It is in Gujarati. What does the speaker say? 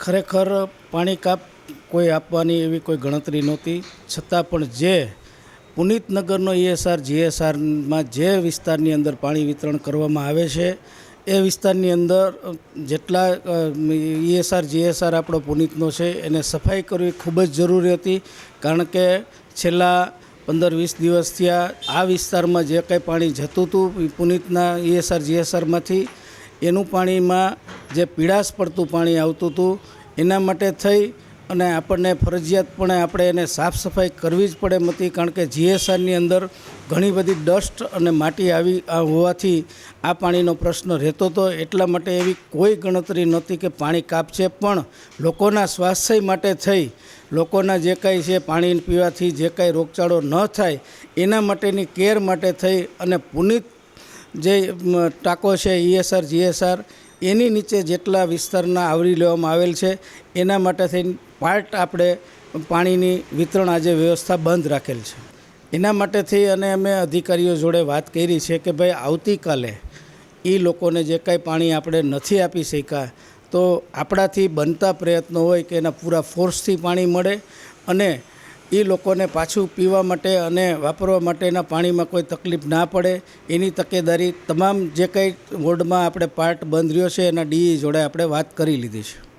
ખરેખર પાણી કાપ કોઈ આપવાની એવી કોઈ ગણતરી નહોતી, છતાં પણ જે પુનિતનગરનો ESR GSRમાં જે વિસ્તારની અંદર પાણી વિતરણ કરવામાં આવે છે એ વિસ્તારની અંદર જેટલા ESR GSR આપણો પુનિતનો છે એને સફાઈ કરવી ખૂબ જ જરૂરી હતી, કારણ કે છેલ્લા 15-20 દિવસ થયા આ વિસ્તારમાં જે કંઈ પાણી જતું હતું પુનિતના ESR GSRમાંથી એનું પાણીમાં જે પીળાશ પડતું પાણી આવતું હતું એના માટે થઈ અને આપણને ફરજિયાતપણે આપણે એને સાફ સફાઈ કરવી જ પડે એમ હતી, કારણ કે GSRની અંદર ઘણી બધી ડસ્ટ અને માટી આવી હોવાથી આ પાણીનો પ્રશ્ન રહેતો હતો. એટલા માટે એવી કોઈ ગણતરી નહોતી કે પાણી કાપશે, પણ લોકોના સ્વાસ્થ્ય માટે થઈ, લોકોના જે કાંઈ છે પાણી પીવાથી જે કાંઈ રોગચાળો ન થાય એના માટેની કેર માટે થઈ અને પુનિત જે ટાંકો છે ESR GSR એની નીચે જેટલા વિસ્તારના આવરી લેવામાં આવેલ છે એના માટે થઈને પાર્ટ આપણે પાણીની વિતરણ આજે વ્યવસ્થા બંધ રાખેલ છે. એના માટેથી અને અમે અધિકારીઓ જોડે વાત કરી છે કે ભાઈ આવતીકાલે એ લોકોને જે કાંઈ પાણી આપણે નથી આપી શક્યા તો આપણાથી બનતા પ્રયત્નો હોય કે એના પૂરા ફોર્સથી પાણી મળે અને એ લોકોને પાછું પીવા માટે અને વાપરવા માટેના પાણીમાં કોઈ તકલીફ ના પડે એની તકેદારી તમામ જે કંઈ વોર્ડમાં આપણે પાર્ટ બંધ રહ્યો છે એના DE જોડે આપણે વાત કરી લીધી છે.